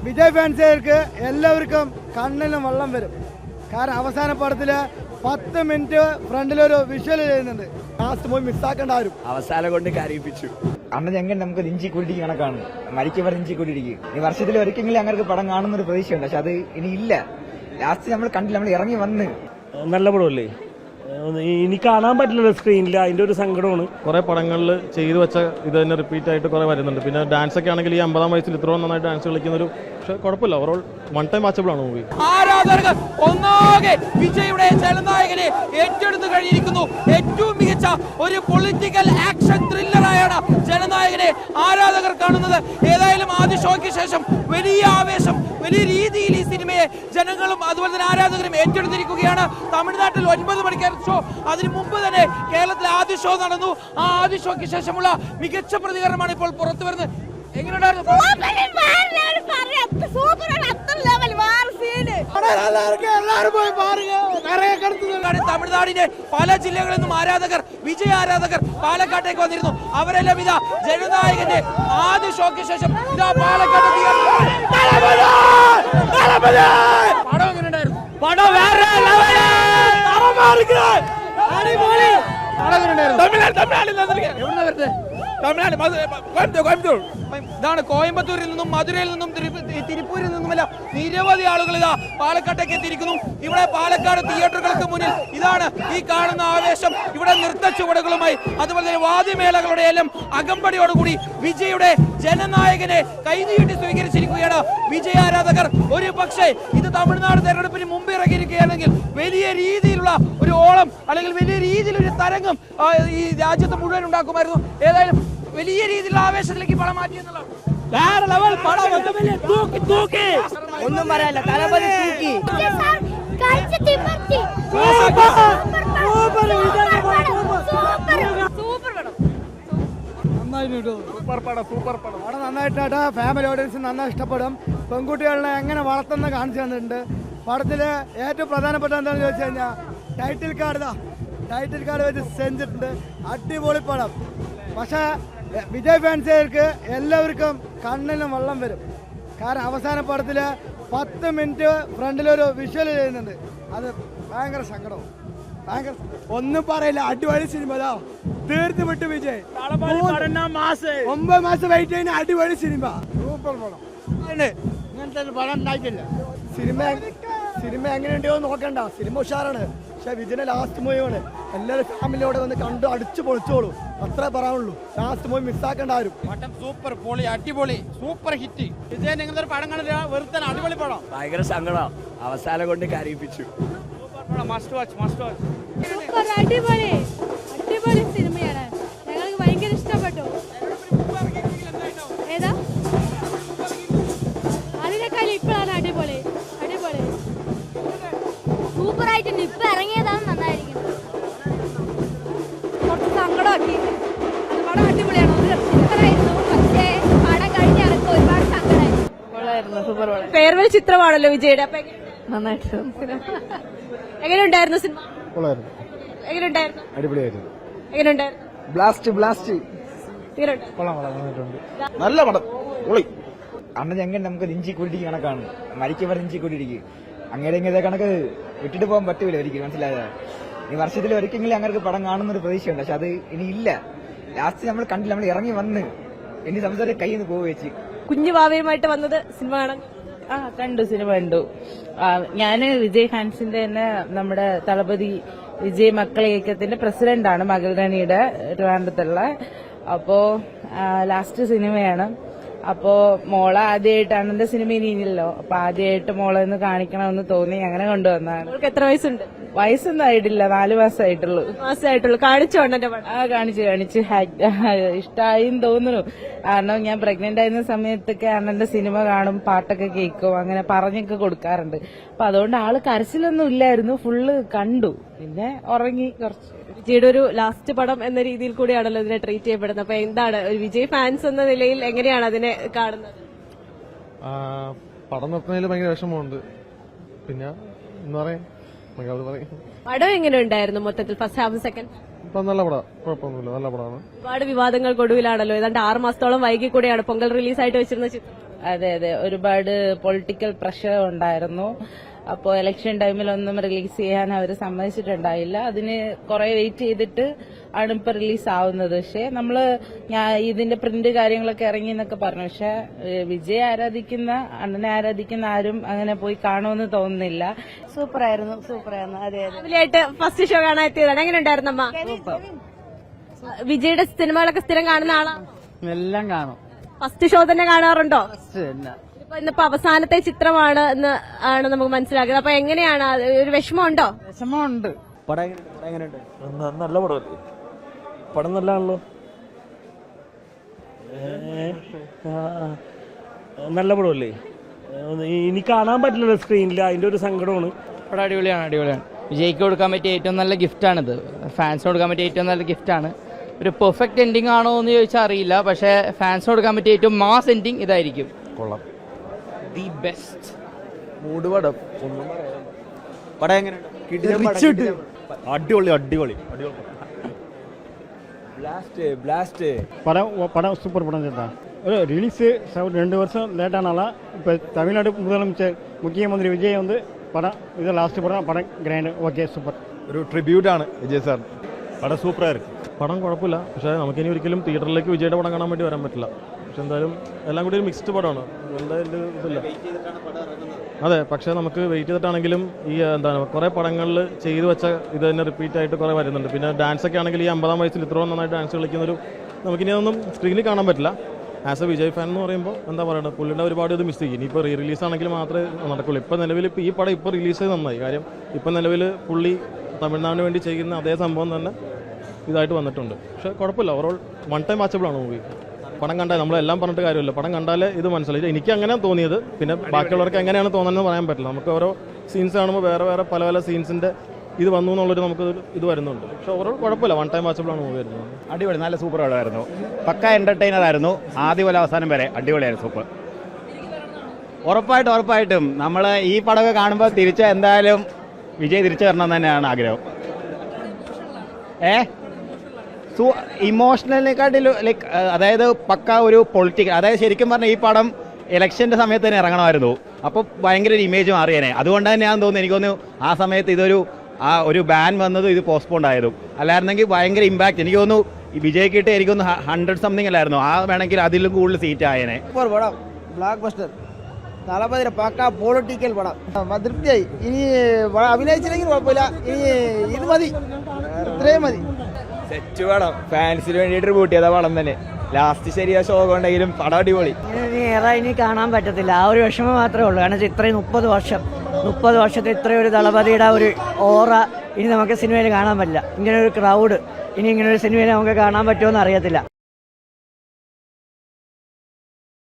വിജയ് ഫാൻസുകാർക്ക് എല്ലാവർക്കും കണ്ണിലും വെള്ളം വരും. കാരണം അവസാന പടത്തില് 10 മിനിറ്റ് ഫ്രണ്ടിലൊരു വിഷ്വൽ ചെയ്യുന്നുണ്ട്. ലാസ്റ്റ് പോയി മിസ്സാക്കേണ്ട ആരും അവസാനം കൊണ്ട് കരയിപ്പിച്ചു. അന്ന് ഞങ്ങൾ നമുക്ക് ഇഞ്ചി കൂട്ടി കണക്കാണ്, മരിക്കവർ ഇഞ്ചി കൂട്ടിയിരിക്കും. ഈ വർഷത്തിൽ ഒരിക്കലെങ്കിലും അങ്ങനെ പടം കാണുന്നൊരു പ്രതീക്ഷയുണ്ട്. പക്ഷെ അത് ഇനി ഇല്ല. ലാസ്റ്റ് നമ്മൾ കണ്ടില്ല, നമ്മൾ ഇറങ്ങി വന്ന്. നല്ല പടമല്ലേ, ഇനി കാണാൻ പറ്റില്ല സ്ക്രീനിൽ, അതിന്റെ ഒരു സങ്കടമാണ്. കുറെ പടങ്ങളിൽ ചെയ്തു വെച്ച ഇത് തന്നെ റിപ്പീറ്റ് ആയിട്ട് കുറെ വരുന്നുണ്ട്. പിന്നെ ഡാൻസ് ഒക്കെ ആണെങ്കിൽ ഈ 50-ാം വയസ്സിൽ ഇത്രയും നന്നായിട്ട് ഡാൻസ് കളിക്കുന്ന ഒരു, പക്ഷെ കുഴപ്പമില്ല, ഓവറോൾ വൺ ടൈം വാച്ചബിൾ ആണ് മൂവി. ആരാധകർ ഒന്നാകെ വിജയുടെ ജനനായകനെ ഏറ്റെടുത്തു കഴിഞ്ഞിരിക്കുന്നു. ഏറ്റവും മികച്ച ഒരു പൊളിറ്റിക്കൽ ആക്ഷൻ ത്രില്ലറായാണ് ജനനായകനെ ആരാധകർ കാണുന്നത്. ഏതായാലും ആദ്യ ഷോയ്ക്ക് ശേഷം വലിയ ആവേശം, വലിയ രീതിയിൽ ഈ സിനിമയെ ജനങ്ങളും അതുപോലെ തന്നെ ആരാധകരും ഏറ്റെടുത്തിരിക്കുകയാണ്. തമിഴ്നാട്ടിൽ 9 മണിക്കാണ് ഷോ. അതിനു മുമ്പ് തന്നെ കേരളത്തിൽ ആദ്യ ഷോ നടന്നു. ആ ആദ്യ ഷോയ്ക്ക് ശേഷമുള്ള മികച്ച പ്രതികരണമാണ് ഇപ്പോൾ പുറത്തു വരുന്നത്. എങ്ങനെയുണ്ടായിരുന്നു? തമിഴ്നാടിന്റെ പല ജില്ലകളിൽ നിന്നും ആരാധകർ, വിജയ ആരാധകർ പാലക്കാട്ടേക്ക് വന്നിരുന്നു. അവരെല്ലാം ഇതാ ജനനായകന്റെ ആദ്യ ഷോയ്ക്ക് ശേഷം ഇതാ പാലക്കാട്. പടം എങ്ങനെയുണ്ടായിരുന്നു? പടം വേറെ ഇതാണ് കോയമ്പത്തൂരിൽ നിന്നും മധുരയിൽ നിന്നും തിരുപ്പൂരിൽ നിന്നുമല്ല നിരവധി ആളുകൾ ഇതാ പാലക്കാട്ടേക്ക് എത്തിയിരിക്കുന്നു. ഇവിടെ പാലക്കാട് തിയേറ്ററുകൾക്ക് മുന്നിൽ ഇതാണ് ഈ കാണുന്ന ആവേശം. ഇവിടെ നൃത്ത ചുവടുകളുമായി അതുപോലെ തന്നെ വാദ്യമേളകളുടെ എല്ലാം അകമ്പടിയോടുകൂടി വിജയുടെ ജനനായകനെ കൈനീട്ടി സ്വീകരിച്ചിരിക്കുകയാണ് വിജയ ആരാധകർ. ഒരു പക്ഷേ ഇത് തമിഴ്നാട് തെരഞ്ഞെടുപ്പിന് മുമ്പ് ഇറങ്ങിയിരിക്കുകയാണെങ്കിൽ വലിയ രീതിയിലുള്ള ഒരു ഓളം അല്ലെങ്കിൽ വലിയ രീതിയിലൊരു തരംഗം ഈ രാജ്യത്ത് മുഴുവൻ ഉണ്ടാക്കുമായിരുന്നു. ഏതായാലും വലിയ രീതിയിലുള്ള ആവേശത്തിലേക്ക് പടം മാറ്റി എന്നുള്ളത് ഒന്നും പറയാനില്ല, തലപതി തൂക്കി. നന്നായിട്ടാ ഫാമിലി ഓഡിയൻസ് നന്നായി ഇഷ്ടപ്പെടും. പെൺകുട്ടികളെ എങ്ങനെ വളർത്തുന്ന കാണിച്ചു തന്നിട്ടുണ്ട്. പടത്തില് ഏറ്റവും പ്രധാനപ്പെട്ട എന്താണെന്ന് ചോദിച്ചു കഴിഞ്ഞാൽ ടൈറ്റിൽ കാർഡ് വെച്ച് സെഞ്ചിട്ടുണ്ട്. അടിപൊളി പടം. പക്ഷേ വിജയ് ഫാൻസുകാർക്ക് എല്ലാവർക്കും കണ്ണിലും വെള്ളം വരും. കാരണം അവസാന പടത്തില് 10 മിനിറ്റ് ഫ്രണ്ടിലൊരു വിഷ്വൽ ചെയ്യുന്നുണ്ട്. അത് ഭയങ്കര സങ്കടവും. ഒന്നും പറയില്ല, അടിപൊളി സിനിമ. തീർത്ത് വിട്ട് വിജയ് 9 മാസം വെയിറ്റ് ചെയ്യുന്ന അടിപൊളി സിനിമ. സൂപ്പർ പടം. ഇങ്ങനത്തെ പടം ഉണ്ടായിട്ടില്ല. സിനിമ എങ്ങനെയുണ്ടോ നോക്കണ്ട, സിനിമ ഉഷാറാണ്. പക്ഷെ വിജയന്റെ ലാസ്റ്റ് മൂവിയാണ്. എല്ലാവരും ഫാമിലിയോടെ വന്ന് കണ്ടു അടിച്ചു പൊളിച്ചോളൂ, അത്രേ പറയാനുള്ളൂ. ലാസ്റ്റ് മൂവി മിസ്സാക്കേണ്ട ആരും. പടം സൂപ്പർ, പൊളി, അടിപൊളി, സൂപ്പർ ഹിറ്റ്. വിജയൻ ഇങ്ങനത്തെ ഒരു പടം കണ്ടില്ല, വെറുതെ അടിപൊളി പടം. ഭയങ്കര സങ്കടം, അവസാനം കൊണ്ട് കരയിപ്പിച്ചു. Must watch. അടിപൊളി സിനിമയാണ്, ഞങ്ങൾക്ക് ഭയങ്കര ഇഷ്ടപ്പെട്ടു. ഏതാ അതിനേക്കാൾ ഇപ്പോഴാണ് അടിപൊളി. സൂപ്പറായിട്ടുണ്ട്. ഇപ്പൊ ഇറങ്ങിയതാണ് നന്നായിരിക്കും. കുറച്ച് സങ്കടമാക്കി. പടം അടിപൊളിയാണ്, സൂപ്പറായിരുന്നു. പക്ഷേ പടം കഴിഞ്ഞിറങ്ങി ഒരുപാട് സങ്കടമായിരുന്നു. സൂപ്പർ. ഫെയർവെൽ ചിത്രമാണല്ലോ വിജയുടെ. അപ്പൊ നന്നായിട്ട് എങ്ങനെയുണ്ടായിരുന്നു സിനിമ? എങ്ങനെയുണ്ടായിരുന്നു? അടിപൊളിയായിരുന്നു. എങ്ങനെയുണ്ടായിരുന്നു? ബ്ലാസ്റ്റ് നല്ല പടം, പൊളി. അന്ന് ഞങ്ങൾ നമുക്ക് ഇഞ്ചി കൂട്ടി കണക്കാണ്, മരിക്കവർ ഇഞ്ചി കൂട്ടിയിരിക്കും. അങ്ങനെ ഇങ്ങനെ കണക്ക് വിട്ടിട്ട് പോകാൻ പറ്റൂല ഒരിക്കലും, മനസ്സിലായത്. ഈ വർഷത്തിൽ ഒരിക്കലെങ്കിലും അങ്ങനെ പടം കാണുന്നൊരു പ്രതീക്ഷയുണ്ട്. പക്ഷെ അത് ഇനി ഇല്ല. ലാസ്റ്റ് നമ്മൾ കണ്ടില്ല, നമ്മൾ ഇറങ്ങി വന്ന്. ഇനി സംസാരം കയ്യിൽ നിന്ന് പോവുക വെച്ച്. കുഞ്ഞു ഭാവിയുമായിട്ട് വന്നത് സിനിമ കാണാൻ കണ്ടു, സിനിമ കണ്ടു. ഞാന് വിജയ് ഫാൻസിന്റെ തന്നെ നമ്മുടെ തളപതി വിജയ് മക്കളെ ഇയക്കത്തിന്റെ പ്രസിഡന്റാണ്, മകൾറാണിയുടെ ട്രിവാൻഡ്രത്തുള്ള. അപ്പോ ലാസ്റ്റ് സിനിമയാണ്. അപ്പോ മോളെ ആദ്യമായിട്ടാണ്, എന്റെ സിനിമ ഇനിയില്ലല്ലോ, അപ്പൊ ആദ്യമായിട്ട് മോളെ ഒന്ന് കാണിക്കണമെന്ന് തോന്നി, അങ്ങനെ കൊണ്ടുവന്നതാണ്. എത്ര വയസ്സുണ്ട്? വയസ്സൊന്നും ആയിട്ടില്ല, 4 മാസമായിട്ടുള്ളൂ. കാണിച്ചോണ്ട് കാണിച്ചു ഇഷ്ടമായിന്ന് തോന്നുന്നു. കാരണം ഞാൻ പ്രഗ്നന്റ് ആയിരുന്ന സമയത്തൊക്കെ അണ്ണന്റെ സിനിമ കാണും, പാട്ടൊക്കെ കേൾക്കും, അങ്ങനെ പറഞ്ഞൊക്കെ കൊടുക്കാറുണ്ട്. അപ്പൊ അതുകൊണ്ട് ആള് കരച്ചിലൊന്നും ഇല്ലായിരുന്നു, ഫുള്ള് കണ്ടു, പിന്നെ ഉറങ്ങി കുറച്ച്. വിജയുടെ ഒരു ലാസ്റ്റ് പടം എന്ന രീതിയിൽ കൂടിയാണല്ലോ ഇതിനെ ട്രീറ്റ് ചെയ്യപ്പെടുന്നത്. അപ്പൊ എന്താണ് ഒരു വിജയ് ഫാൻസ് എന്ന നിലയിൽ എങ്ങനെയാണ് അതിനെ കാണുന്നത്? പടം നിർത്തുന്നതിൽ ഭയങ്കര വിഷമമുണ്ട്. പിന്നെ എന്താ പറയാ, പടം എങ്ങനെ ഉണ്ടായിരുന്നു മൊത്തത്തിൽ? First half, second? നല്ല പടം, കുഴപ്പമൊന്നുമില്ല, നല്ല പടമാണ്. ഒരുപാട് വിവാദങ്ങൾക്കൊടുവിലാണല്ലോ, ഏതാണ്ട് 6 മാസത്തോളം വൈകി കൂടെയാണ് പൊങ്കൽ റിലീസായിട്ട് വെച്ചിരുന്ന ചിത്രം. അതെ അതെ, ഒരുപാട് പൊളിറ്റിക്കൽ പ്രഷർ ഉണ്ടായിരുന്നു. അപ്പോൾ ഇലക്ഷൻ ടൈമിലൊന്നും റിലീസ് ചെയ്യാൻ അവർ സമ്മതിച്ചിട്ടുണ്ടായില്ല. അതിന് കുറെ വെയിറ്റ് ചെയ്തിട്ട് ആണ് ഇപ്പൊ റിലീസ് ആവുന്നത്. പക്ഷെ നമ്മള് ഇതിന്റെ പ്രിന്റ് കാര്യങ്ങളൊക്കെ ഇറങ്ങി എന്നൊക്കെ പറഞ്ഞു. പക്ഷെ വിജയ് ആരാധിക്കുന്ന, അണ്ണനെ ആരാധിക്കുന്ന ആരും അങ്ങനെ പോയി കാണുമെന്ന് തോന്നുന്നില്ല. സൂപ്പറായിരുന്നു. അതെ അതെ. ഫാമിലിയായിട്ട് ഫസ്റ്റ് ഷോ കാണാൻ എത്തിയതാണ്. എങ്ങനെ ഉണ്ടായിരുന്നമ്മ? വിജയുടെ സിനിമകളൊക്കെ സ്ഥിരം കാണുന്ന ആളാ? എല്ലാം കാണും. ഫസ്റ്റ് ഷോ തന്നെ കാണാറുണ്ടോ? തന്നെ. ഇന്നിപ്പോ അവസാനത്തെ ചിത്രമാണ് എന്ന് ആണ് നമുക്ക് മനസ്സിലാക്കുന്നത്. അപ്പൊ എങ്ങനെയാണ്, ഒരു വിഷമമുണ്ടോ? വിഷമമുണ്ട്. നല്ല പടമല്ലേ? പടം നല്ലതാണല്ലോ. നല്ല പടമല്ലേ? ഇനി കാണാൻ പറ്റില്ലല്ലോ സ്ക്രീനിൽ, അതിന്റെ ഒരു സങ്കടമാണ്. പടം അടിപൊളിയാണ്. വിജയ്ക്ക് കൊടുക്കാൻ പറ്റിയ ഏറ്റവും നല്ല ഗിഫ്റ്റാണിത്. ഫാൻസിന് കൊടുക്കാൻ പറ്റിയ ഏറ്റവും നല്ല ഗിഫ്റ്റാണ്. ഒരു പെർഫെക്റ്റ് എൻഡിങ് ആണോ എന്ന് ചോദിച്ചാൽ അറിയില്ല. പക്ഷേ ഫാൻസിന് കൊടുക്കാൻ പറ്റിയ ഏറ്റവും മാസ് എൻഡിങ് ഇതായിരിക്കും. കൊള്ളാം. ദി ബെസ്റ്റ് മൂഡ് പടം. പടം എങ്ങനെയുണ്ട്? അടിപൊളി ബ്ലാസ്റ്റ്. படம் சூப்பர் படம் சேட்டா. ஒரு ரிலீஸு 2 வருஷம் லேட்டானால இப்போ தமிழ்நாடு முதலமைச்சர் முக்கியமந்திரி விஜய் வந்து படம் இது லாஸ்ட் படம் கிராண்ட். Okay super. ഒരു ട്രിബ്യൂട്ടാണ് വിജയ് സാർ. പടം സൂപ്പറായിരുന്നു. പടം കുഴപ്പമില്ല. പക്ഷേ നമുക്കിനി ഒരിക്കലും തിയേറ്ററിലേക്ക് വിജയുടെ പടം കാണാൻ വേണ്ടി വരാൻ പറ്റില്ല. പക്ഷെ എന്തായാലും എല്ലാം കൂടി ഒരു മിക്സ്ഡ് പടമാണ്. എന്തായാലും ഇതില്ല. അതെ, പക്ഷേ നമുക്ക് വെയിറ്റ് ചെയ്തിട്ടാണെങ്കിലും ഈ എന്താണ് കുറേ പടങ്ങളിൽ ചെയ്തു വെച്ച ഇത് തന്നെ റിപ്പീറ്റ് ആയിട്ട് കുറേ വരുന്നുണ്ട്. പിന്നെ ഡാൻസ് ഒക്കെ ആണെങ്കിൽ ഈ 50-ാം വയസ്സിൽ ഇത്രയും നന്നായിട്ട് ഡാൻസ് കളിക്കുന്നൊരു നമുക്കിനി അതൊന്നും സ്ക്രീനിൽ കാണാൻ പറ്റില്ല. ആസ് എ വിജയ് ഫാൻ എന്ന് പറയുമ്പോൾ എന്താ പറയുക, പുള്ളിയുടെ ഒരുപാട് ഇത് മിസ് ചെയ്യും. ഇനിയിപ്പോൾ റീ റിലീസ് ആണെങ്കിൽ മാത്രമേ നടക്കുള്ളൂ. ഇപ്പം നിലവിൽ ഈ പടം ഇപ്പോൾ റിലീസ് ചെയ്ത് നന്നായി. കാര്യം ഇപ്പം നിലവിൽ പുള്ളി തമിഴ്നാടിന് വേണ്ടി ചെയ്യുന്ന അതേ സംഭവം തന്നെ ഇതായിട്ട് വന്നിട്ടുണ്ട്. പക്ഷേ കുഴപ്പമില്ല. ഓവറോൾ വൺ ടൈം വാച്ചബിളാണ് മൂവി. പടം കണ്ടാൽ നമ്മളെല്ലാം പറഞ്ഞിട്ട് കാര്യമില്ല, പടം കണ്ടാലേ ഇത് മനസ്സിലായി. എനിക്ക് അങ്ങനെ തോന്നിയത്. പിന്നെ ബാക്കിയുള്ളവർക്ക് എങ്ങനെയാണ് തോന്നുന്നത് പറയാൻ പറ്റില്ല. നമുക്ക് ഓരോ സീൻസ് കാണുമ്പോൾ വേറെ പല സീൻസിൻ്റെ ഇത് വന്നു എന്നുള്ളൊരു നമുക്ക് ഇത് വരുന്നുണ്ട്. പക്ഷേ ഓവറോൾ കുഴപ്പമില്ല, വൺ ടൈം വാച്ചബിളാണ് മൂവി വരുന്നത്. അടിപൊളി, നല്ല സൂപ്പർ പടമായിരുന്നു. പക്ക എൻ്റർടൈനർ ആയിരുന്നു. ആദ്യം മുതൽ അവസാനം വരെ അടിപൊളിയായിരുന്നു. സൂപ്പർ. ഉറപ്പായിട്ടും നമ്മൾ ഈ പടമൊക്കെ കാണുമ്പോൾ എന്തായാലും വിജയ് തിരിച്ചു വരണം തന്നെയാണ് ആഗ്രഹം. ഇമോഷണലിനെക്കാട്ടിലും ലൈക്ക് അതായത് പക്ക ഒരു പൊളിറ്റിക്കൽ, അതായത് ശരിക്കും പറഞ്ഞാൽ ഈ പടം ഇലക്ഷൻ്റെ സമയത്ത് തന്നെ ഇറങ്ങണമായിരുന്നു. അപ്പോൾ ഭയങ്കര ഒരു ഇമേജ് മാറിയേനെ. അതുകൊണ്ട് തന്നെയാണെന്ന് തോന്നുന്നു. എനിക്ക് തോന്നുന്നു ആ സമയത്ത് ഒരു ബാൻ വന്നതും ഇത് പോസ്റ്റ്പോണ്ട് ആയതും. അല്ലായിരുന്നെങ്കിൽ ഭയങ്കര ഇമ്പാക്റ്റ്. എനിക്ക് തോന്നുന്നു ഈ വിജയ്ക്ക് കിട്ടി എനിക്കൊന്ന് 100 സംതിങ് അല്ലായിരുന്നു. ആ വേണമെങ്കിൽ അതിലും കൂടുതൽ സീറ്റ് ആയേനെ. പടം ബ്ലാക്ക് ബസ്റ്റർ. തലപതിര പക്ക പൊളിറ്റിക്കൽ പടം. തൃപ്തിയായി. ഇനി അഭിനയിച്ചില്ലെങ്കിൽ കുഴപ്പമില്ല. ഇനി ഇത് മതി, ഇത്രയും മതി. സെറ്റ് പടം. ഫാൻസിന് വേണ്ടിയിട്ട് ട്രിബ്യൂട്ട് ചെയ്ത പടം തന്നെ. ലാസ്റ്റ് ശരിയാ ശോകം ഉണ്ടെങ്കിലും പടം അടിപൊളി. ഇനി കാണാൻ പറ്റത്തില്ല. ആ ഒരു വിഷമം മാത്രമേ ഉള്ളൂ. കാരണം ഇത്രയും 30 വർഷത്തെ ഇത്രയും ഒരു ദളപതിയുടെ ഒരു ഓറ ഇനി നമുക്ക് സിനിമയിൽ കാണാൻ പറ്റില്ല. ഇങ്ങനെ ഒരു ക്രൗഡ് ഇനി ഇങ്ങനെ ഒരു സിനിമയിൽ നമുക്ക് കാണാൻ പറ്റുമോ എന്ന് അറിയത്തില്ല.